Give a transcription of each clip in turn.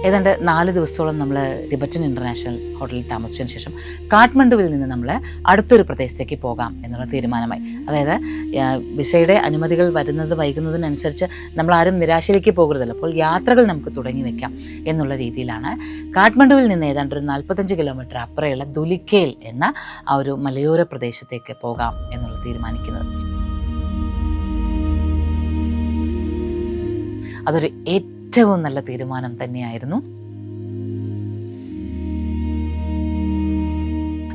ഏതാണ്ട് 4 ദിവസത്തോളം നമ്മൾ ടിബറ്റൻ ഇൻ്റർനാഷണൽ ഹോട്ടലിൽ താമസിച്ചതിന് ശേഷം കാഠ്മണ്ഡുവിൽ നിന്ന് നമ്മൾ അടുത്തൊരു പ്രദേശത്തേക്ക് പോകാം എന്നുള്ള തീരുമാനമായി. അതായത് വിസയുടെ അനുമതികൾ വരുന്നത് വൈകുന്നതിനനുസരിച്ച് നമ്മളാരും നിരാശയിലേക്ക് പോകരുതല്ലോ. അപ്പോൾ യാത്രകൾ നമുക്ക് തുടങ്ങി വെക്കാം എന്നുള്ള രീതിയിലാണ് കാഠ്മണ്ഡുവിൽ നിന്ന് ഏതാണ്ട് ഒരു 45 കിലോമീറ്റർ അപ്പുറയുള്ള ദുലിക്കേൽ എന്ന ആ ഒരു മലയോര പ്രദേശത്തേക്ക് പോകാം എന്നുള്ളത് തീരുമാനിക്കുന്നത്. അതൊരു ഏറ്റവും നല്ല തീരുമാനം തന്നെയായിരുന്നു.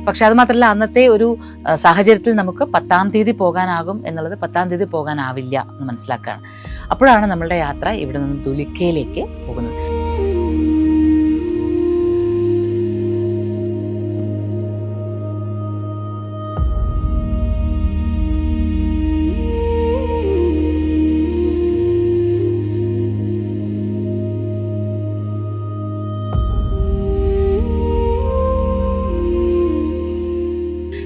പക്ഷെ അത് മാത്രമല്ല, അന്നത്തെ ഒരു സാഹചര്യത്തിൽ നമുക്ക് 10-ാം തീയതി പോകാനാകും എന്നുള്ളത് 10-ാം തീയതി പോകാനാവില്ല എന്ന് മനസ്സിലാക്കുകയാണ്. അപ്പോഴാണ് നമ്മളുടെ യാത്ര ഇവിടെ നിന്ന് ദുലിക്കയിലേക്ക് പോകുന്നത്.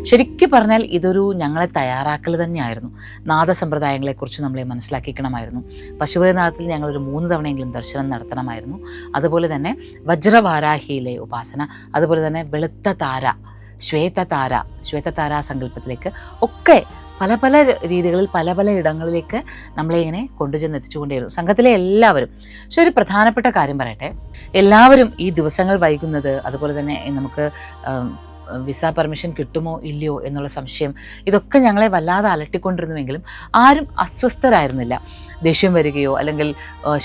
ശരിക്കും പറഞ്ഞാൽ ഇതൊരു ഞങ്ങളെ തയ്യാറാക്കൽ തന്നെയായിരുന്നു. നാദസമ്പ്രദായങ്ങളെക്കുറിച്ച് നമ്മളെ മനസ്സിലാക്കിക്കണമായിരുന്നു. പശുപതിനാഥത്തിൽ ഞങ്ങളൊരു 3 തവണയെങ്കിലും ദർശനം നടത്തണമായിരുന്നു. അതുപോലെ തന്നെ വജ്രവാരാഹിയിലെ ഉപാസന, അതുപോലെ തന്നെ വെളുത്ത താര, ശ്വേതതാര സങ്കല്പത്തിലേക്ക് ഒക്കെ പല പല രീതികളിൽ പല പല ഇടങ്ങളിലേക്ക് നമ്മളെ ഇങ്ങനെ കൊണ്ടുചെന്ന് എത്തിച്ചുകൊണ്ടേയിരുന്നു സംഘത്തിലെ എല്ലാവരും. പക്ഷെ ഒരു പ്രധാനപ്പെട്ട കാര്യം പറയട്ടെ, എല്ലാവരും ഈ ദിവസങ്ങൾ വൈകുന്നത്, അതുപോലെ തന്നെ നമുക്ക് വിസ പെർമിഷൻ കിട്ടുമോ ഇല്ലയോ എന്നുള്ള സംശയം, ഇതൊക്കെ ഞങ്ങളെ വല്ലാതെ അലട്ടിക്കൊണ്ടിരുന്നുവെങ്കിലും ആരും അസ്വസ്ഥരായിരുന്നില്ല. ദേഷ്യം വരികയോ അല്ലെങ്കിൽ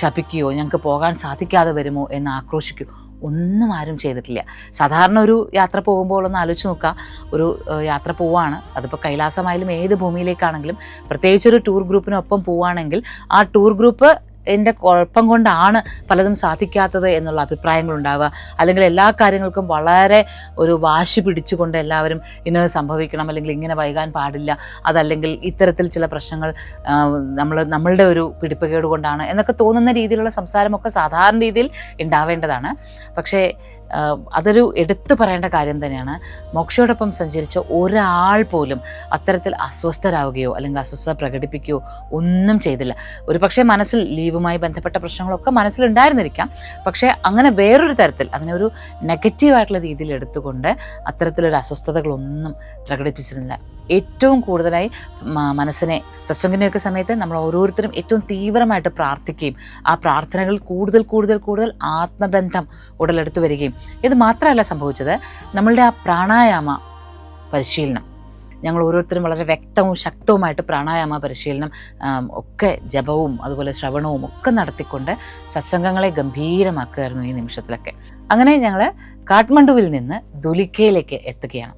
ശപിക്കുകയോ ഞങ്ങൾക്ക് പോകാൻ സാധിക്കാതെ വരുമോ എന്ന് ആക്രോശിക്കുകയോ ഒന്നും ആരും ചെയ്തിട്ടില്ല. സാധാരണ ഒരു യാത്ര പോകുമ്പോൾ ഒന്ന് ആലോചിച്ച് നോക്കുക. ഒരു യാത്ര പോവുകയാണ്, അതിപ്പോൾ കൈലാസമായാലും ഏത് ഭൂമിയിലേക്കാണെങ്കിലും, പ്രത്യേകിച്ചൊരു ടൂർ ഗ്രൂപ്പിനൊപ്പം പോവുകയാണെങ്കിൽ ആ ടൂർ ഗ്രൂപ്പ് എൻ്റെ കുഴപ്പം കൊണ്ടാണ് പലതും സാധിക്കാത്തത് എന്നുള്ള അഭിപ്രായങ്ങളുണ്ടാവുക, അല്ലെങ്കിൽ എല്ലാ കാര്യങ്ങൾക്കും വളരെ ഒരു വാശി പിടിച്ചുകൊണ്ട് എല്ലാവരും ഇന്നത് സംഭവിക്കണം, അല്ലെങ്കിൽ ഇങ്ങനെ വൈകാൻ പാടില്ല, അതല്ലെങ്കിൽ ഇത്തരത്തിൽ ചില പ്രശ്നങ്ങൾ നമ്മളുടെ ഒരു പിടിപ്പുകേട് കൊണ്ടാണ് എന്നൊക്കെ തോന്നുന്ന രീതിയിലുള്ള സംസാരമൊക്കെ സാധാരണ രീതിയിൽ ഉണ്ടാവേണ്ടതാണ്. പക്ഷേ അതൊരു എടുത്തു പറയേണ്ട കാര്യം തന്നെയാണ്. മോക്ഷയോടൊപ്പം സഞ്ചരിച്ച ഒരാൾ പോലും അത്തരത്തിൽ അസ്വസ്ഥരാവുകയോ അല്ലെങ്കിൽ അസ്വസ്ഥത പ്രകടിപ്പിക്കുകയോ ഒന്നും ചെയ്തില്ല. ഒരു പക്ഷേ മനസ്സിൽ ലീവുമായി ബന്ധപ്പെട്ട പ്രശ്നങ്ങളൊക്കെ മനസ്സിലുണ്ടായിരുന്നിരിക്കാം, പക്ഷേ അങ്ങനെ വേറൊരു തരത്തിൽ അതിനൊരു നെഗറ്റീവായിട്ടുള്ള രീതിയിൽ എടുത്തുകൊണ്ട് അത്തരത്തിലൊരു അസ്വസ്ഥതകളൊന്നും പ്രകടിപ്പിച്ചിരുന്നില്ല. ഏറ്റവും കൂടുതലായി മനസ്സിനെ സത്സംഗിൻ്റെയൊക്കെ സമയത്ത് നമ്മൾ ഓരോരുത്തരും ഏറ്റവും തീവ്രമായിട്ട് പ്രാർത്ഥിക്കുകയും ആ പ്രാർത്ഥനകൾ കൂടുതൽ ആത്മബന്ധം ഉടലെടുത്തു വരികയും, ഇത് മാത്രമല്ല സംഭവിച്ചത്, നമ്മളുടെ ആ പ്രാണായാമ പരിശീലനം, ഞങ്ങൾ ഓരോരുത്തരും വളരെ വ്യക്തവും ശക്തവുമായിട്ട് പ്രാണായാമ പരിശീലനം ഒക്കെ ജപവും അതുപോലെ ശ്രവണവും ഒക്കെ നടത്തിക്കൊണ്ട് സത്സംഗങ്ങളെ ഗംഭീരമാക്കുകയായിരുന്നു ഈ നിമിഷത്തിലൊക്കെ. അങ്ങനെ ഞങ്ങൾ കാഠ്മണ്ഡുവിൽ നിന്ന് ദുലിക്കയിലേക്ക് എത്തുകയാണ്.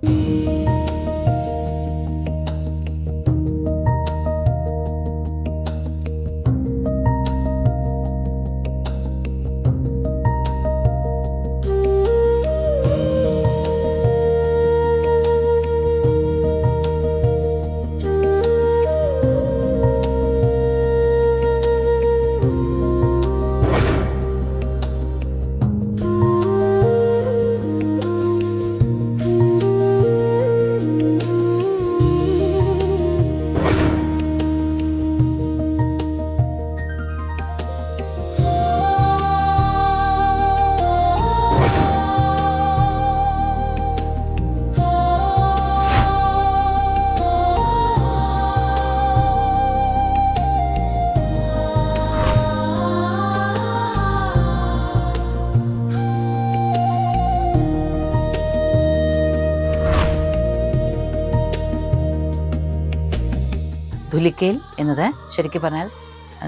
ദുലിക്കയിൽ എന്നത് ശരിക്കും പറഞ്ഞാൽ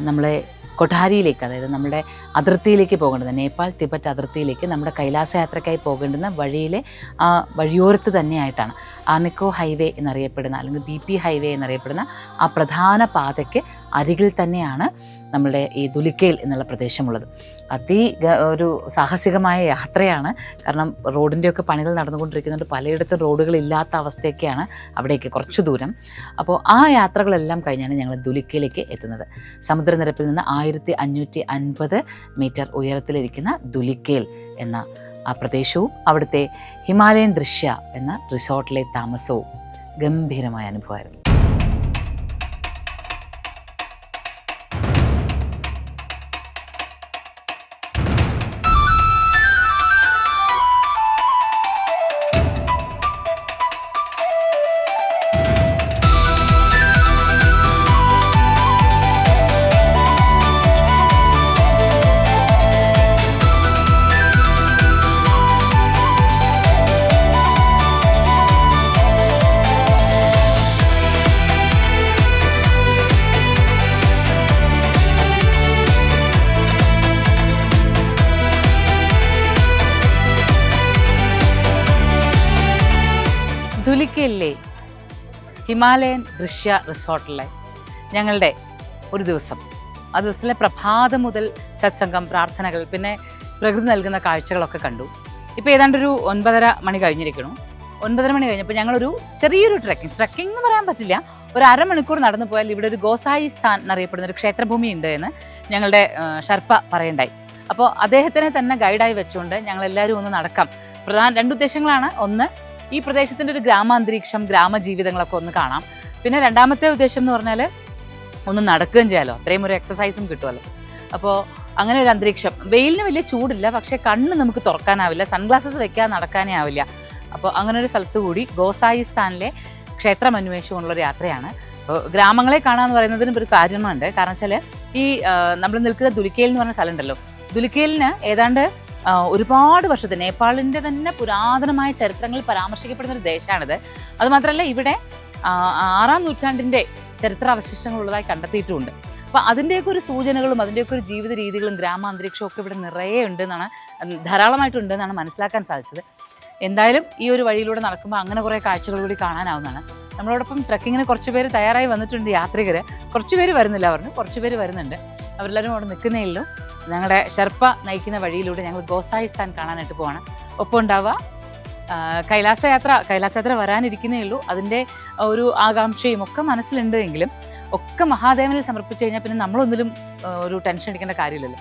നമ്മളെ കൊഠാരിയിലേക്ക്, അതായത് നമ്മുടെ അതിർത്തിയിലേക്ക് പോകേണ്ടത്, നേപ്പാൾ തിബറ്റ് അതിർത്തിയിലേക്ക് നമ്മുടെ കൈലാസയാത്രയ്ക്കായി പോകേണ്ടുന്ന വഴിയിലെ ആ വഴിയോരത്ത് തന്നെയായിട്ടാണ് ആർണിക്കോ ഹൈവേ എന്നറിയപ്പെടുന്ന, അല്ലെങ്കിൽ BP ഹൈവേ എന്നറിയപ്പെടുന്ന ആ പ്രധാന പാതയ്ക്ക് അരികിൽ തന്നെയാണ് നമ്മളുടെ ഈ ദുലിക്കയിൽ എന്നുള്ള പ്രദേശമുള്ളത്. ഒരു സാഹസികമായ യാത്രയാണ്. കാരണം റോഡിൻ്റെയൊക്കെ പണികൾ നടന്നുകൊണ്ടിരിക്കുന്നുണ്ട്, പലയിടത്തും റോഡുകളില്ലാത്ത അവസ്ഥയൊക്കെയാണ് അവിടേക്ക് കുറച്ച് ദൂരം. അപ്പോൾ ആ യാത്രകളെല്ലാം കഴിഞ്ഞാണ് ഞങ്ങൾ ദുലിക്കയിലേക്ക് എത്തുന്നത്. സമുദ്രനിരപ്പിൽ നിന്ന് 1550 മീറ്റർ ഉയരത്തിലിരിക്കുന്ന ദുലിക്കയിൽ എന്ന ആ പ്രദേശവും അവിടുത്തെ ഹിമാലയൻ ദൃശ്യ എന്ന റിസോർട്ടിലെ താമസവും ഗംഭീരമായ അനുഭവമായിരുന്നു. ദുലിക്കലിലെ ഹിമാലയൻ ദൃശ്യ റിസോർട്ടിലെ ഞങ്ങളുടെ ഒരു ദിവസം, ആ ദിവസത്തിലെ പ്രഭാതം മുതൽ സത്സംഗം, പ്രാർത്ഥനകൾ, പിന്നെ പ്രകൃതി നൽകുന്ന കാഴ്ചകളൊക്കെ കണ്ടു. ഇപ്പോൾ ഏതാണ്ടൊരു 9:30 മണി കഴിഞ്ഞിരിക്കണം. 9:30 മണി കഴിഞ്ഞപ്പോൾ ഞങ്ങളൊരു ചെറിയൊരു ട്രക്കിംഗ് എന്ന് പറയാൻ പറ്റില്ല, ഒരു അരമണിക്കൂർ നടന്നു പോയാൽ ഇവിടെ ഒരു ഗോസായി സ്ഥാൻ എന്നറിയപ്പെടുന്ന ഒരു ക്ഷേത്രഭൂമി ഉണ്ട് എന്ന് ഞങ്ങളുടെ ഷർപ്പ പറയണ്ടായി. അപ്പോൾ അദ്ദേഹത്തിനെ തന്നെ ഗൈഡായി വെച്ചുകൊണ്ട് ഞങ്ങളെല്ലാവരും ഒന്ന് നടക്കാം. പ്രധാന 2 ഉദ്ദേശങ്ങളാണ്. ഒന്ന്, ഈ പ്രദേശത്തിൻ്റെ ഒരു ഗ്രാമാന്തരീക്ഷം, ഗ്രാമജീവിതങ്ങളൊക്കെ ഒന്ന് കാണാം. പിന്നെ രണ്ടാമത്തെ ഉദ്ദേശം എന്ന് പറഞ്ഞാൽ ഒന്ന് നടക്കുകയും ചെയ്യാമല്ലോ, അത്രയും ഒരു എക്സസൈസും കിട്ടുമല്ലോ. അപ്പോൾ അങ്ങനെ ഒരു അന്തരീക്ഷം. വെയിലിന് വലിയ ചൂടില്ല, പക്ഷേ കണ്ണ് നമുക്ക് തുറക്കാനാവില്ല, സൺഗ്ലാസസ് വെക്കാൻ നടക്കാനേ ആവില്ല. അപ്പോൾ അങ്ങനെ ഒരു സ്ഥലത്ത് കൂടി ഗോസായി സ്ഥാനിലെ ക്ഷേത്രം അന്വേഷിച്ചുകൊണ്ടുള്ളൊരു യാത്രയാണ്. അപ്പോൾ ഗ്രാമങ്ങളെ കാണാമെന്ന് പറയുന്നതിന് ഒരു കാര്യമുണ്ട്. കാരണം വെച്ചാൽ ഈ നമ്മൾ നിൽക്കുന്ന ദുലിക്കൽ എന്ന് പറഞ്ഞ സ്ഥലം ഉണ്ടല്ലോ, ദുലിക്കലിന് ഏതാണ്ട് ഒരുപാട് വർഷത്തെ നേപ്പാളിൻ്റെ തന്നെ പുരാതനമായ ചരിത്രങ്ങളിൽ പരാമർശിക്കപ്പെടുന്ന ഒരു ദേശമാണിത്. അതുമാത്രമല്ല ഇവിടെ 6-ാം നൂറ്റാണ്ടിൻ്റെ ചരിത്രാവശിഷ്ടങ്ങളുള്ളതായി കണ്ടെത്തിയിട്ടുമുണ്ട്. അപ്പോൾ അതിൻ്റെയൊക്കെ ഒരു സൂചനകളും അതിൻ്റെയൊക്കെ ഒരു ജീവിത രീതികളും ഗ്രാമാന്തരീക്ഷവും ഒക്കെ ഇവിടെ നിറയെ ഉണ്ടെന്നാണ്, ധാരാളമായിട്ടുണ്ട് എന്നാണ് മനസ്സിലാക്കാൻ സാധിച്ചത്. എന്തായാലും ഈ ഒരു വഴിയിലൂടെ നടക്കുമ്പോൾ അങ്ങനെ കുറേ കാഴ്ചകൾ കൂടി കാണാനാവുന്നതാണ്. നമ്മളോടൊപ്പം ട്രക്കിങ്ങിന് കുറച്ച് പേര് തയ്യാറായി വന്നിട്ടുണ്ട്, യാത്രികർ. കുറച്ച് പേര് വരുന്നില്ല, പറഞ്ഞു കുറച്ച് പേര് വരുന്നുണ്ട്. അവരെല്ലാവരും അവിടെ നിൽക്കുന്നേ ഉള്ളൂ. ഞങ്ങളുടെ ഷെർപ്പ നയിക്കുന്ന വഴിയിലൂടെ ഞങ്ങൾ ഗോസായി സ്ഥാൻ കാണാനായിട്ട് പോവാണ്. ഒപ്പം ഉണ്ടാവുക കൈലാസയാത്ര വരാനിരിക്കുന്നേ ഉള്ളൂ. അതിൻ്റെ ഒരു ആകാംക്ഷയും ഒക്കെ മനസ്സിലുണ്ട് എങ്കിലും ഒക്കെ മഹാദേവനിൽ സമർപ്പിച്ചു കഴിഞ്ഞാൽ പിന്നെ നമ്മളൊന്നിലും ഒരു ടെൻഷൻ അടിക്കേണ്ട കാര്യമില്ലല്ലോ.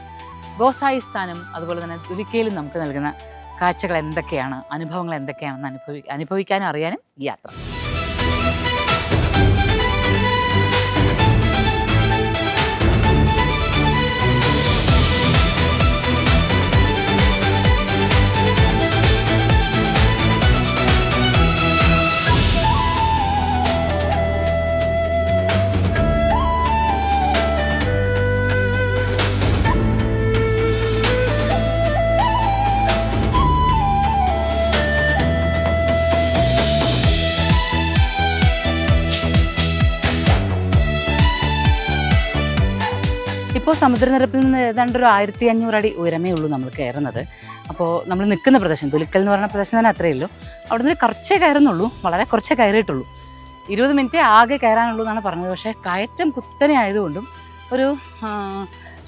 ഗോസായി സ്ഥാനും അതുപോലെ തന്നെ ദുലിക്കയിലും നമുക്ക് നൽകുന്ന കാഴ്ചകൾ എന്തൊക്കെയാണ്, അനുഭവങ്ങൾ എന്തൊക്കെയാണെന്ന് അനുഭവിക്കാനും അറിയാനും ഈ യാത്ര. ഇപ്പോൾ സമുദ്രനിരപ്പിൽ നിന്ന് ഏതാണ്ട് ഒരു 1500 അടി ഉയരമേ ഉള്ളൂ നമ്മൾ കയറുന്നത്. അപ്പോൾ നമ്മൾ നിൽക്കുന്ന പ്രദേശം ദുലിക്കൽ എന്ന് പറയുന്ന പ്രദേശം തന്നെ അത്രയേ ഉള്ളൂ. അവിടെ നിന്ന് കുറച്ചേ കയറുന്നുള്ളൂ, വളരെ കുറച്ചേ കയറിയിട്ടുള്ളൂ. 20 മിനിറ്റ് ആകെ കയറാനുള്ളൂ എന്നാണ് പറഞ്ഞത്. പക്ഷേ കയറ്റം കുത്തനെ ആയതുകൊണ്ടും ഒരു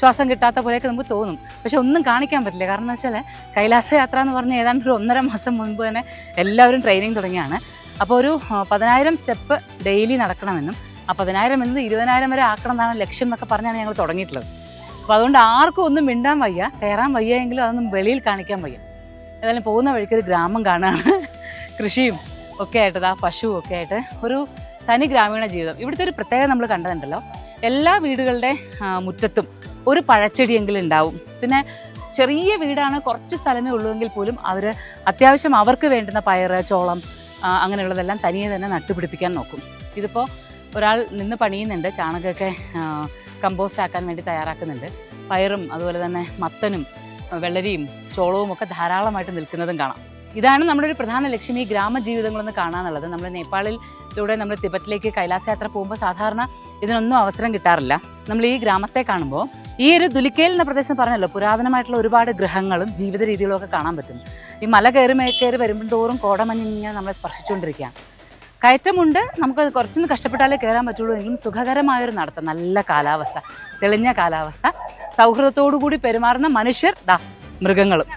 ശ്വാസം കിട്ടാത്ത പോലെയൊക്കെ നമുക്ക് തോന്നും. പക്ഷെ ഒന്നും കാണിക്കാൻ പറ്റില്ല. കാരണം എന്ന് വെച്ചാൽ കൈലാസയാത്ര എന്ന് പറഞ്ഞ് ഏതാണ്ട് ഒരു 1.5 മാസം മുൻപ് തന്നെ എല്ലാവരും ട്രെയിനിങ് തുടങ്ങിയാണ്. അപ്പോൾ ഒരു 10,000 സ്റ്റെപ്പ് ഡെയിലി നടക്കണമെന്നും ആ 10,000 എന്നത് 20,000 വരെ ആക്കണം എന്നാണ് ലക്ഷ്യം എന്നൊക്കെ പറഞ്ഞാണ് ഞങ്ങൾ തുടങ്ങിയിട്ടുള്ളത്. അപ്പോൾ അതുകൊണ്ട് ആർക്കും ഒന്നും മിണ്ടാൻ വയ്യ, കയറാൻ വയ്യ എങ്കിലും അതൊന്നും വെളിയിൽ കാണിക്കാൻ വയ്യ. ഏതായാലും പോകുന്ന വഴിക്കൊരു ഗ്രാമം കാണുകയാണ്. കൃഷിയും ഒക്കെ ആയിട്ട്, ആ പശുവും ഒക്കെ ആയിട്ട് ഒരു തനി ഗ്രാമീണ ജീവിതം. ഇവിടുത്തെ ഒരു പ്രത്യേകത നമ്മൾ കണ്ടതുണ്ടല്ലോ, എല്ലാ വീടുകളുടെ മുറ്റത്തും ഒരു പഴച്ചെടിയെങ്കിലും ഉണ്ടാവും. പിന്നെ ചെറിയ വീടാണ്, കുറച്ച് സ്ഥലമേ ഉള്ളൂവെങ്കിൽ പോലും അവർ അത്യാവശ്യം അവർക്ക് വേണ്ടുന്ന പയറ്, ചോളം അങ്ങനെയുള്ളതെല്ലാം തനിയെ തന്നെ നട്ടുപിടിപ്പിക്കാൻ നോക്കും. ഇതിപ്പോൾ ഒരാൾ നിന്ന് പണിയുന്നുണ്ട്, ചാണകമൊക്കെ കമ്പോസ്റ്റ് ആക്കാൻ വേണ്ടി തയ്യാറാക്കുന്നുണ്ട്. പയറും അതുപോലെ തന്നെ മത്തനും വെള്ളരിയും ചോളവും ഒക്കെ ധാരാളമായിട്ട് നിൽക്കുന്നതും കാണാം. ഇതാണ് നമ്മുടെ ഒരു പ്രധാന ലക്ഷ്യം, ഈ ഗ്രാമജീവിതങ്ങളൊന്ന് കാണാന്നുള്ളത്. നമ്മൾ നേപ്പാളിലൂടെ നമ്മൾ തിബറ്റിലേക്ക് കൈലാസയാത്ര പോകുമ്പോൾ സാധാരണ ഇതിനൊന്നും അവസരം കിട്ടാറില്ല. നമ്മൾ ഈ ഗ്രാമത്തെ കാണുമ്പോൾ ഈ ഒരു ദുലിക്കൽ എന്ന പ്രദേശം പറഞ്ഞല്ലോ, പുരാതനമായിട്ടുള്ള ഒരുപാട് ഗൃഹങ്ങളും ജീവിത രീതികളും ഒക്കെ കാണാൻ പറ്റും. ഈ മല കയറി വരുമ്പോൾ തോറും കോടമഞ്ഞിങ്ങനെ നമ്മളെ സ്പർശിച്ചുകൊണ്ടിരിക്കുകയാണ്. കയറ്റമുണ്ട്, നമുക്ക് കുറച്ചൊന്ന് കഷ്ടപ്പെട്ടാലേ കയറാൻ പറ്റുള്ളൂ. എങ്കിലും സുഖകരമായൊരു നടത്തം, നല്ല കാലാവസ്ഥ, തെളിഞ്ഞ കാലാവസ്ഥ, സൗഹൃദത്തോടു കൂടി പെരുമാറുന്ന മനുഷ്യർ, മൃഗങ്ങളും.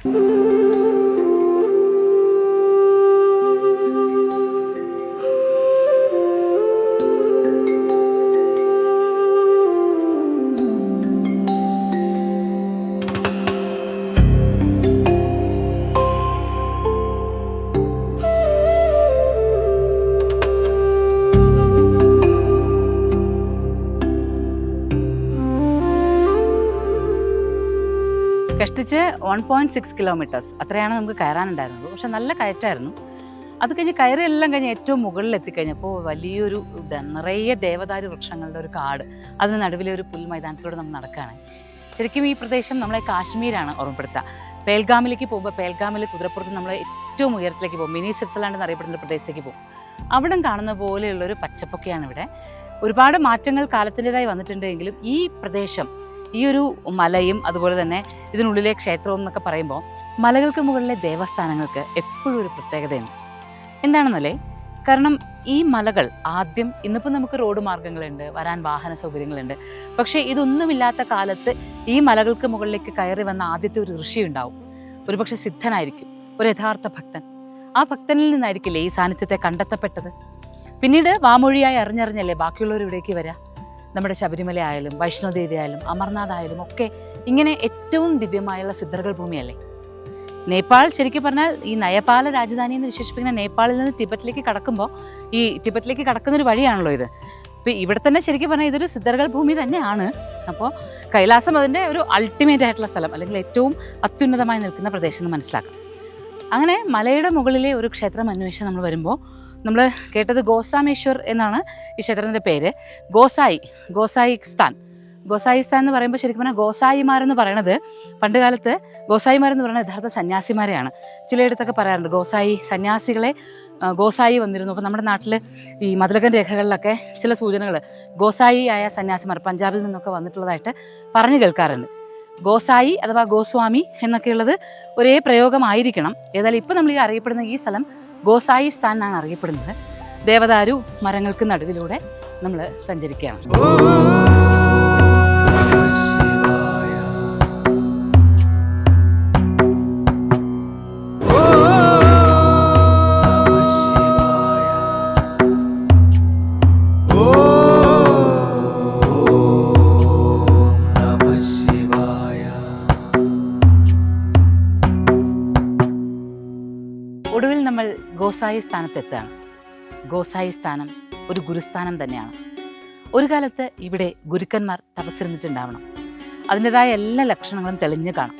കഷ്ടിച്ച് 1.6 കിലോമീറ്റേഴ്സ് അത്രയാണ് നമുക്ക് കയറാനുണ്ടായിരുന്നത്. പക്ഷെ നല്ല കയറ്റമായിരുന്നു. അത് കഴിഞ്ഞ് കയറിയെല്ലാം കഴിഞ്ഞ് ഏറ്റവും മുകളിൽ എത്തിക്കഴിഞ്ഞപ്പോൾ വലിയൊരു നിറയെ ദേവദാരു വൃക്ഷങ്ങളുടെ ഒരു കാട്, അതിന് നടുവിലെ ഒരു പുൽമൈതാനത്തിലൂടെ നമ്മൾ നടക്കുകയാണ്. ശരിക്കും ഈ പ്രദേശം നമ്മളെ കാശ്മീരാണ് ഓർമ്മപ്പെടുത്തുക. പേൽഗാമിലേക്ക് പോകുമ്പോൾ, പേൽഗാമിൽ കുതിരപ്പുറത്ത് നമ്മൾ ഏറ്റവും ഉയരത്തിലേക്ക് പോകും, മിനി സ്വിറ്റ്സർലാൻഡ് എന്നറിയപ്പെടുന്ന ഒരു പ്രദേശത്തേക്ക് പോകും. അവിടെ കാണുന്ന പോലെയുള്ളൊരു പച്ചപ്പൊക്കെയാണ് ഇവിടെ. ഒരുപാട് മാറ്റങ്ങൾ കാലത്തിൻ്റെതായി വന്നിട്ടുണ്ടെങ്കിലും ഈ പ്രദേശം, ഈ ഒരു മലയും അതുപോലെ തന്നെ ഇതിനുള്ളിലെ ക്ഷേത്രവും എന്നൊക്കെ പറയുമ്പോൾ മലകൾക്ക് മുകളിലെ ദേവസ്ഥാനങ്ങൾക്ക് എപ്പോഴും ഒരു പ്രത്യേകതയുണ്ട്. എന്താണെന്നല്ലേ, കാരണം ഈ മലകൾ ആദ്യം, ഇന്നിപ്പോൾ നമുക്ക് റോഡ് മാർഗ്ഗങ്ങളുണ്ട്, വരാൻ വാഹന സൗകര്യങ്ങളുണ്ട്, പക്ഷേ ഇതൊന്നുമില്ലാത്ത കാലത്ത് ഈ മലകൾക്ക് മുകളിലേക്ക് കയറി വന്ന ആദ്യത്തെ ഒരു ഋഷി ഉണ്ടാവും. ഒരുപക്ഷെ സിദ്ധനായിരിക്കും, ഒരു യഥാർത്ഥ ഭക്തൻ. ആ ഭക്തനിൽ നിന്നായിരിക്കില്ലേ ഈ സാന്നിധ്യത്തെ കണ്ടെത്തപ്പെട്ടത്. പിന്നീട് വാമൊഴിയായി അറിഞ്ഞറിഞ്ഞല്ലേ ബാക്കിയുള്ളവർ ഇവിടേക്ക് വരിക. നമ്മുടെ ശബരിമല ആയാലും വൈഷ്ണോദേവി ആയാലും അമർനാഥ് ആയാലും ഒക്കെ ഇങ്ങനെ ഏറ്റവും ദിവ്യമായുള്ള സിദ്ധർകൾ ഭൂമിയല്ലേ. നേപ്പാൾ ശരിക്കും പറഞ്ഞാൽ ഈ നയപാല രാജധാനി എന്ന് വിശേഷിപ്പിക്കുന്ന നേപ്പാളിൽ നിന്ന് ടിബറ്റിലേക്ക് കടക്കുമ്പോൾ ഈ ടിബറ്റിലേക്ക് കടക്കുന്നൊരു വഴിയാണല്ലോ ഇത്. ഇപ്പം ഇവിടെ തന്നെ ശരിക്കും പറഞ്ഞാൽ ഇതൊരു സിദ്ധർകൾ ഭൂമി തന്നെയാണ്. അപ്പോൾ കൈലാസം അതിൻ്റെ ഒരു അൾട്ടിമേറ്റ് ആയിട്ടുള്ള സ്ഥലം, അല്ലെങ്കിൽ ഏറ്റവും അത്യുന്നതമായി നിൽക്കുന്ന പ്രദേശം എന്ന് മനസ്സിലാക്കാം. അങ്ങനെ മലയുടെ മുകളിലെ ഒരു ക്ഷേത്രം അന്വേഷിച്ച് നമ്മൾ വരുമ്പോൾ നമ്മൾ കേട്ടത് ഗോസാമേശ്വർ എന്നാണ് ഈ ക്ഷേത്രത്തിൻ്റെ പേര്. ഗോസായി സ്ഥാൻ എന്ന് പറയുമ്പോൾ ശരിക്കും പറഞ്ഞാൽ ഗോസായിമാരെന്ന് പറയണത് പണ്ട് കാലത്ത് ഗോസായിമാരെന്ന് പറയുന്നത് യഥാർത്ഥ സന്യാസിമാരെയാണ്. ചിലയിടത്തൊക്കെ പറയാറുണ്ട് ഗോസായി സന്യാസികളെ ഗോസായി വന്നിരുന്നു. അപ്പോൾ നമ്മുടെ നാട്ടിൽ ഈ മതിലകൻ രേഖകളിലൊക്കെ ചില സൂചനകൾ ഗോസായി ആയ സന്യാസിമാർ പഞ്ചാബിൽ നിന്നൊക്കെ വന്നിട്ടുള്ളതായിട്ട് പറഞ്ഞു കേൾക്കാറുണ്ട്. ഗോസായി അഥവാ ഗോസ്വാമി എന്നൊക്കെയുള്ളത് ഒരേ പ്രയോഗമായിരിക്കണം. ഏതായാലും ഇപ്പോൾ നമ്മൾ ഈ അറിയപ്പെടുന്ന ഈ സ്ഥലം ഗോസായി സ്ഥാൻ എന്നാണ് അറിയപ്പെടുന്നത്. ദേവദാരു മരങ്ങൾക്ക് നടുവിലൂടെ നമ്മൾ സഞ്ചരിക്കുകയാണ്. ഒടുവിൽ നമ്മൾ ഗോസായി സ്ഥാനത്തെത്താണ്. ഗോസായി സ്ഥാനം ഒരു ഗുരുസ്ഥാനം തന്നെയാണ്. ഒരു കാലത്ത് ഇവിടെ ഗുരുക്കന്മാർ തപസ്സിരുന്നിട്ടുണ്ടാവണം. അതിൻ്റെതായ എല്ലാ ലക്ഷണങ്ങളും തെളിഞ്ഞ് കാണാം.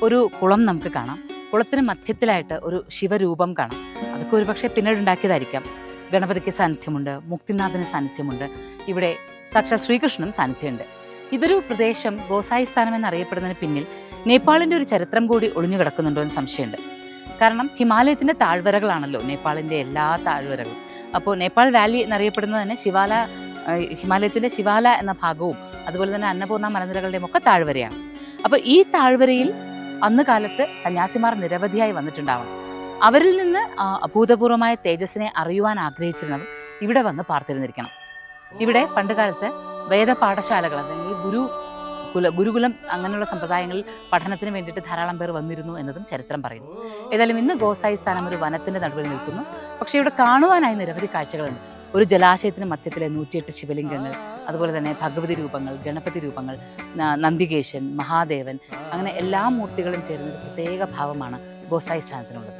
ഒരു കുളം നമുക്ക് കാണാം. കുളത്തിന് മധ്യത്തിലായിട്ട് ഒരു ശിവരൂപം കാണാം. അതൊക്കെ ഒരു പക്ഷേ പിന്നീട് ഉണ്ടാക്കിയതായിരിക്കാം. ഗണപതിക്ക് സാന്നിധ്യമുണ്ട്, മുക്തിനാഥന് സാന്നിധ്യമുണ്ട്, ഇവിടെ സാക്ഷാൽ ശ്രീകൃഷ്ണനും സാന്നിധ്യമുണ്ട്. ഇതൊരു പ്രദേശം ഗോസായി സ്ഥാനം എന്നറിയപ്പെടുന്നതിന് പിന്നിൽ നേപ്പാളിൻ്റെ ഒരു ചരിത്രം കൂടി ഒളിഞ്ഞു കിടക്കുന്നുണ്ടോ എന്ന് സംശയമുണ്ട്. കാരണം ഹിമാലയത്തിൻ്റെ താഴ്വരകളാണല്ലോ നേപ്പാളിൻ്റെ എല്ലാ താഴ്വരകളും. അപ്പോൾ നേപ്പാൾ വാലി എന്നറിയപ്പെടുന്നത് തന്നെ ഹിമാലയത്തിൻ്റെ ശിവാല എന്ന ഭാഗവും അതുപോലെ തന്നെ അന്നപൂർണ്ണ മലനിരകളുടെയും ഒക്കെ താഴ്വരയാണ്. അപ്പോൾ ഈ താഴ്വരയിൽ അന്ന് കാലത്ത് സന്യാസിമാർ നിരവധിയായി വന്നിട്ടുണ്ടാവണം. അവരിൽ നിന്ന് അഭൂതപൂർവമായ തേജസ്സിനെ അറിയുവാൻ ആഗ്രഹിച്ചിരുന്നവർ ഇവിടെ വന്ന് പാർത്തിരുന്നിരിക്കണം. ഇവിടെ പണ്ടുകാലത്ത് വേദപാഠശാലകൾ, അല്ലെങ്കിൽ ഗുരുകുലം അങ്ങനെയുള്ള സമ്പ്രദായങ്ങളിൽ പഠനത്തിന് വേണ്ടിയിട്ട് ധാരാളം പേർ വന്നിരുന്നു എന്നതും ചരിത്രം പറയുന്നു. ഏതായാലും ഇന്ന് ഗോസായി സ്ഥാനം ഒരു വനത്തിൻ്റെ നടുവിൽ നിൽക്കുന്നു. പക്ഷേ ഇവിടെ കാണുവാനായി നിരവധി കാഴ്ചകളുണ്ട്. ഒരു ജലാശയത്തിന് മധ്യത്തിലെ 108 ശിവലിംഗങ്ങൾ, അതുപോലെ തന്നെ ഭഗവതി രൂപങ്ങൾ, ഗണപതി രൂപങ്ങൾ, നന്ദികേശൻ, മഹാദേവൻ, അങ്ങനെ എല്ലാ മൂർത്തികളും ചേരുന്ന ഒരു പ്രത്യേക ഭാവമാണ് ഗോസായി സ്ഥാനത്തിനുള്ളത്.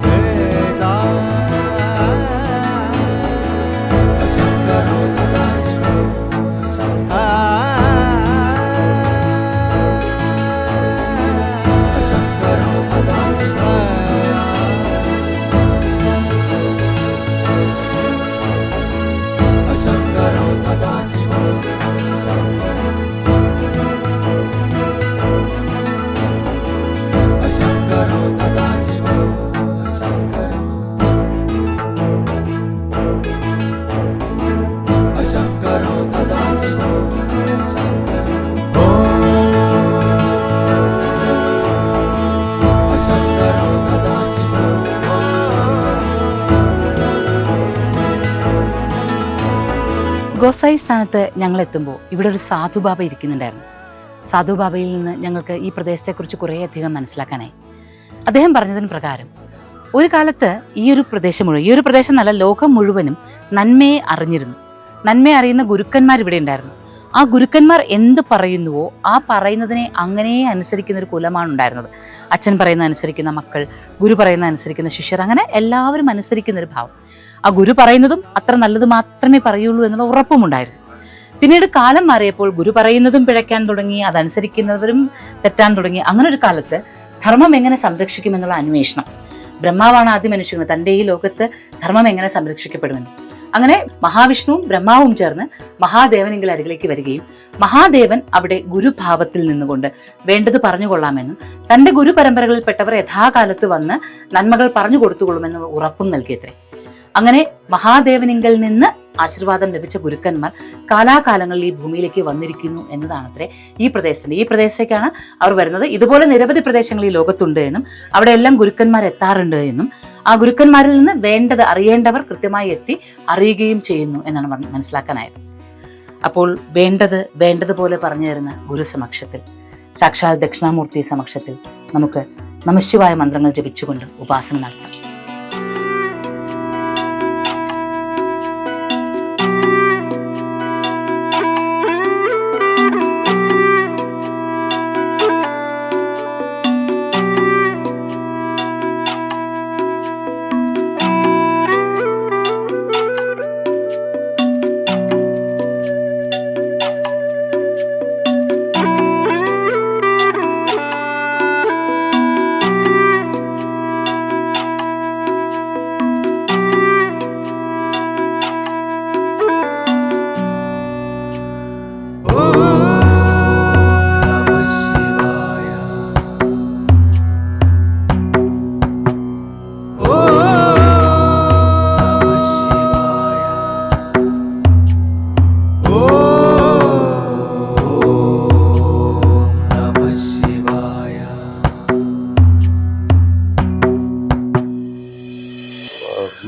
ഗോസായി സ്ഥാനത്ത് ഞങ്ങൾ എത്തുമ്പോൾ ഇവിടെ ഒരു സാധുബാബ ഇരിക്കുന്നുണ്ടായിരുന്നു. സാധുബാബയിൽ നിന്ന് ഞങ്ങൾക്ക് ഈ പ്രദേശത്തെക്കുറിച്ച് കുറേയധികം മനസ്സിലാക്കാനായി. അദ്ദേഹം പറഞ്ഞതിന് പ്രകാരം ഒരു കാലത്ത് ഈ ഒരു പ്രദേശം എന്നല്ല, ലോകം മുഴുവനും നന്മയെ അറിഞ്ഞിരുന്നു. നന്മയെ അറിയുന്ന ഗുരുക്കന്മാർ ഇവിടെ ഉണ്ടായിരുന്നു. ആ ഗുരുക്കന്മാർ എന്ത് പറയുന്നുവോ ആ പറയുന്നതിനെ അങ്ങനെ അനുസരിക്കുന്ന ഒരു കുലമാണ് ഉണ്ടായിരുന്നത്. അച്ഛൻ പറയുന്ന അനുസരിക്കുന്ന മക്കൾ, ഗുരു പറയുന്ന അനുസരിക്കുന്ന ശിഷ്യർ, അങ്ങനെ എല്ലാവരും അനുസരിക്കുന്ന ഒരു ഭാവം. ആ ഗുരു പറയുന്നതും അത്ര നല്ലത് മാത്രമേ പറയുള്ളൂ എന്നുള്ള ഉറപ്പുമുണ്ടായിരുന്നു. പിന്നീട് കാലം മാറിയപ്പോൾ ഗുരു പറയുന്നതും പിഴയ്ക്കാൻ തുടങ്ങി, അതനുസരിക്കുന്നവരും തെറ്റാൻ തുടങ്ങി. അങ്ങനെ ഒരു കാലത്ത് ധർമ്മം എങ്ങനെ സംരക്ഷിക്കുമെന്നുള്ള അന്വേഷണം. ബ്രഹ്മാവാണ് ആദ്യം അന്വേഷിക്കുന്നത് തൻ്റെ ഈ ലോകത്ത് ധർമ്മം എങ്ങനെ സംരക്ഷിക്കപ്പെടുമെന്ന്. അങ്ങനെ മഹാവിഷ്ണുവും ബ്രഹ്മാവും ചേർന്ന് മഹാദേവനെങ്കിൽ അരികിലേക്ക് വരികയും മഹാദേവൻ അവിടെ ഗുരുഭാവത്തിൽ നിന്നുകൊണ്ട് വേണ്ടത് പറഞ്ഞുകൊള്ളാമെന്നും തൻ്റെ ഗുരു പരമ്പരകളിൽപ്പെട്ടവർ യഥാകാലത്ത് വന്ന് നന്മകൾ പറഞ്ഞു കൊടുത്തുകൊള്ളുമെന്നുള്ള ഉറപ്പും നൽകിയത്രേ. അങ്ങനെ മഹാദേവനിങ്കിൽ നിന്ന് ആശീർവാദം ലഭിച്ച ഗുരുക്കന്മാർ കാലാകാലങ്ങളിൽ ഈ ഭൂമിയിലേക്ക് വന്നിരിക്കുന്നു എന്നതാണത്രേ ഈ പ്രദേശത്തേക്കാണ് അവർ വരുന്നത്. ഇതുപോലെ നിരവധി പ്രദേശങ്ങൾ ഈ ലോകത്തുണ്ട് എന്നും അവിടെ എല്ലാം ഗുരുക്കന്മാർ എത്താറുണ്ട് എന്നും ആ ഗുരുക്കന്മാരിൽ നിന്ന് വേണ്ടത് അറിയേണ്ടവർ കൃത്യമായി എത്തി അറിയുകയും ചെയ്യുന്നു എന്നാണ് മനസ്സിലാക്കാനായത്. അപ്പോൾ വേണ്ടതുപോലെ പറഞ്ഞു തരുന്ന ഗുരു സമക്ഷത്തിൽ, സാക്ഷാൽ ദക്ഷിണാമൂർത്തി സമക്ഷത്തിൽ നമുക്ക് നമഃശിവായ മന്ത്രങ്ങൾ ജപിച്ചുകൊണ്ട് ഉപാസന നടത്താം.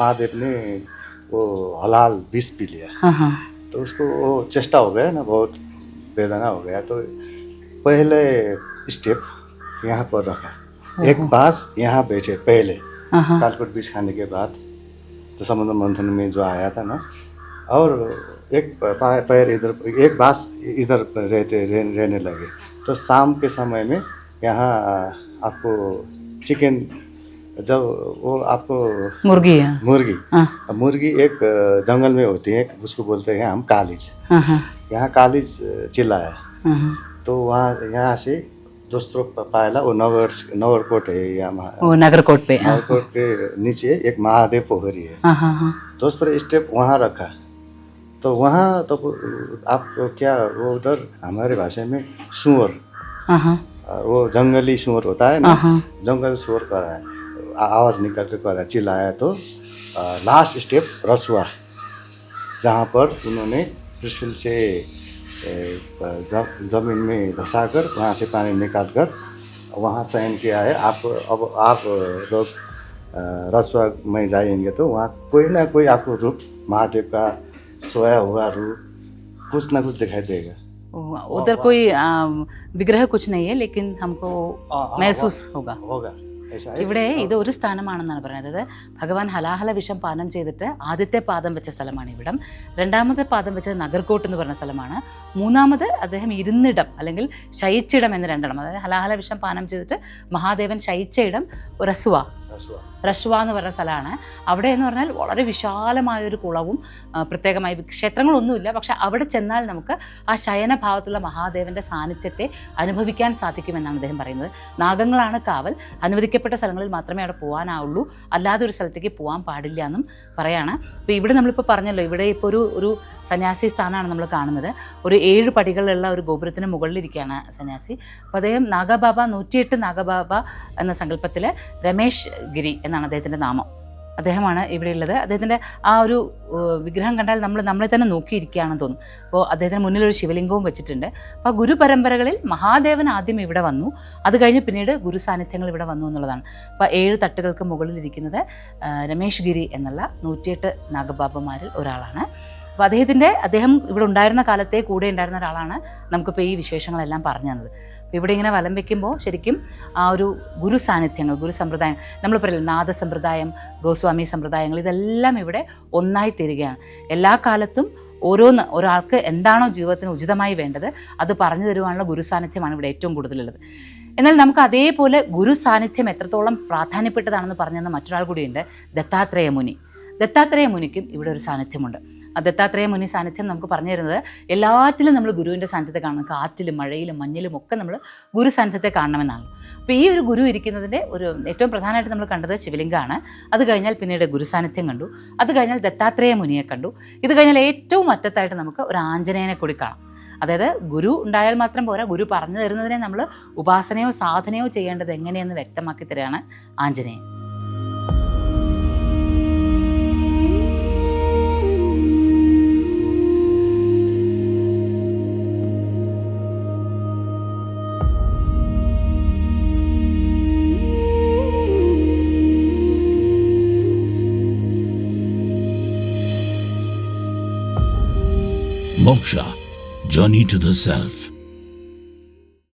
महादेव ने वो हलाल विष पी लिया, तो उसको वो चेष्टा हो गया ना, बहुत वेदना हो गया। तो पहले स्टेप यहाँ पर रखा, एक बांस यहाँ बैठे पहले कालकोट विष खाने के बाद, तो समुद्र मंथन में जो आया था ना, और एक पैर इधर, एक बांस इधर रहने लगे। तो शाम के समय में यहाँ आपको चिकन, जब वो आपको मुर्गी एक जंगल में होती है, उसको बोलते हैं हम कालीज। यहाँ कालीज चिल्लाया, तो वहाँ यहाँ से दूसरों पायला वो नगरकोट है, यहाँ नगरकोट के नीचे एक महादेव पोखरी है। दूसरा स्टेप वहाँ रखा, तो वहाँ तो आप क्या, वो उधर हमारे भाषा में सुअर, वो जंगली सुअर होता है ना, जंगल सुअर कर रहा है, आवाज़ निकल के कर रहा है, चिल्लाया। तो लास्ट स्टेप रसुआ, जहाँ पर उन्होंने त्रिशूल से जमीन में धंसाकर वहाँ से पानी निकाल कर वहाँ शयन किया है। आप लोग रसुआ में जाएंगे तो वहाँ कोई ना कोई आपको रूप महादेव का सोया हुआ रूप कुछ ना कुछ दिखाई देगा। उधर कोई विग्रह कुछ नहीं है, लेकिन हमको महसूस होगा। ഇവിടെ ഇത് ഒരു സ്ഥാനമാണെന്നാണ് പറയുന്നത്. അതായത് ഭഗവാൻ ഹലാഹല വിഷം പാനം ചെയ്തിട്ട് ആദ്യത്തെ പാദം വെച്ച സ്ഥലമാണ് ഇവിടം. രണ്ടാമത്തെ പാദം വെച്ചത് നഗർകോട്ട് എന്ന് പറഞ്ഞ സ്ഥലമാണ്. മൂന്നാമത് അദ്ദേഹം ഇരുന്നിടം അല്ലെങ്കിൽ ശയിച്ചിടം എന്ന് രണ്ടിടം. അതായത് ഹലാഹല വിഷം പാനം ചെയ്തിട്ട് മഹാദേവൻ ശയിച്ച ഇടം റഷ്വ എന്ന് പറഞ്ഞ സ്ഥലമാണ്. അവിടെ എന്ന് പറഞ്ഞാൽ വളരെ വിശാലമായൊരു കുളവും പ്രത്യേകമായി ക്ഷേത്രങ്ങളൊന്നുമില്ല, പക്ഷെ അവിടെ ചെന്നാൽ നമുക്ക് ആ ശയനഭാവത്തിലുള്ള മഹാദേവൻ്റെ സാന്നിധ്യത്തെ അനുഭവിക്കാൻ സാധിക്കുമെന്നാണ് അദ്ദേഹം പറയുന്നത്. നാഗങ്ങളാണ് കാവൽ, അനുവദിക്കപ്പെട്ട സ്ഥലങ്ങളിൽ മാത്രമേ അവിടെ പോകാനാവുള്ളൂ, അല്ലാതെ ഒരു സ്ഥലത്തേക്ക് പോകാൻ പാടില്ല എന്നും പറയാണ്. അപ്പോൾ ഇവിടെ നമ്മളിപ്പോൾ പറഞ്ഞല്ലോ, ഇവിടെ ഇപ്പോൾ ഒരു സന്യാസി സ്ഥാനമാണ് നമ്മൾ കാണുന്നത്. ഒരു 7 പടികളുള്ള ഒരു ഗോപുരത്തിന് മുകളിലിരിക്കുകയാണ് സന്യാസി. അപ്പോൾ അദ്ദേഹം നാഗബാബ 108 നാഗബാബ എന്ന സങ്കല്പത്തിൽ രമേശ് ഗിരി എന്നാണ് അദ്ദേഹത്തിൻ്റെ നാമം. അദ്ദേഹമാണ് ഇവിടെയുള്ളത്. അദ്ദേഹത്തിൻ്റെ ആ ഒരു വിഗ്രഹം കണ്ടാൽ നമ്മളെ തന്നെ നോക്കിയിരിക്കുകയാണെന്ന് തോന്നും. അപ്പോൾ അദ്ദേഹത്തിന് മുന്നിലൊരു ശിവലിംഗവും വെച്ചിട്ടുണ്ട്. അപ്പോൾ ആ ഗുരുപരമ്പരകളിൽ മഹാദേവൻ ആദ്യം ഇവിടെ വന്നു, അത് കഴിഞ്ഞ് പിന്നീട് ഗുരു സാന്നിധ്യങ്ങൾ ഇവിടെ വന്നു എന്നുള്ളതാണ്. അപ്പോൾ 7 തട്ടുകൾക്ക് മുകളിലിരിക്കുന്നത് രമേശ് ഗിരി എന്നുള്ള 108 നാഗബാബമാരിൽ ഒരാളാണ്. അപ്പോൾ അദ്ദേഹം ഇവിടെ ഉണ്ടായിരുന്ന കാലത്തെ കൂടെ ഉണ്ടായിരുന്ന ഒരാളാണ് നമുക്കിപ്പോൾ ഈ വിശേഷങ്ങളെല്ലാം പറഞ്ഞു തന്നത്. അപ്പോൾ ഇവിടെ ഇങ്ങനെ വലം വയ്ക്കുമ്പോൾ ശരിക്കും ആ ഒരു ഗുരു സാന്നിധ്യങ്ങൾ, ഗുരു സമ്പ്രദായം, നമ്മൾ പറയില്ല നാദസമ്പ്രദായം, ഗോസ്വാമി സമ്പ്രദായങ്ങൾ, ഇതെല്ലാം ഇവിടെ ഒന്നായി തീരുകയാണ്. എല്ലാ കാലത്തും ഒരാൾക്ക് എന്താണോ ജീവിതത്തിന് ഉചിതമായി വേണ്ടത് അത് പറഞ്ഞു തരുവാനുള്ള ഗുരു സാന്നിധ്യമാണ് ഇവിടെ ഏറ്റവും കൂടുതലുള്ളത്. എന്നാൽ നമുക്ക് അതേപോലെ ഗുരു സാന്നിധ്യം എത്രത്തോളം പ്രാധാന്യപ്പെട്ടതാണെന്ന് പറഞ്ഞു തന്ന മറ്റൊരാൾ കൂടിയുണ്ട്, ദത്താത്രേയ മുനി. ദത്താത്രേയ മുനിക്കും ഇവിടെ ഒരു സാന്നിധ്യമുണ്ട്. ആ ദത്താത്രേയ മുനി സാന്നിധ്യം നമുക്ക് പറഞ്ഞു തരുന്നത് എല്ലാറ്റിലും നമ്മൾ ഗുരുവിൻ്റെ സാന്നിധ്യത്തെ കാണണം. കാറ്റിലും മഴയിലും മഞ്ഞിലും ഒക്കെ നമ്മൾ ഗുരു സാന്നിധ്യത്തെ കാണണമെന്നാണ്. അപ്പോൾ ഈ ഒരു ഗുരു ഇരിക്കുന്നതിൻ്റെ ഒരു ഏറ്റവും പ്രധാനമായിട്ട് നമ്മൾ കണ്ടത് ശിവലിംഗമാണ്. അത് കഴിഞ്ഞാൽ പിന്നീട് ഗുരു സാന്നിധ്യം കണ്ടു. അത് കഴിഞ്ഞാൽ ദത്താത്രേയ മുനിയെ കണ്ടു. ഇത് കഴിഞ്ഞാൽ ഏറ്റവും അറ്റത്തായിട്ട് നമുക്ക് ഒരു ആഞ്ജനേയനെ കൂടി കാണാം. അതായത് ഗുരു ഉണ്ടായാൽ മാത്രം പോരാ, ഗുരു പറഞ്ഞു തരുന്നതിനെ നമ്മൾ ഉപാസനയോ സാധനയോ ചെയ്യേണ്ടത് എങ്ങനെയെന്ന് വ്യക്തമാക്കി തരികയാണ് Anjaneyan. Moksha, Journey to the Self.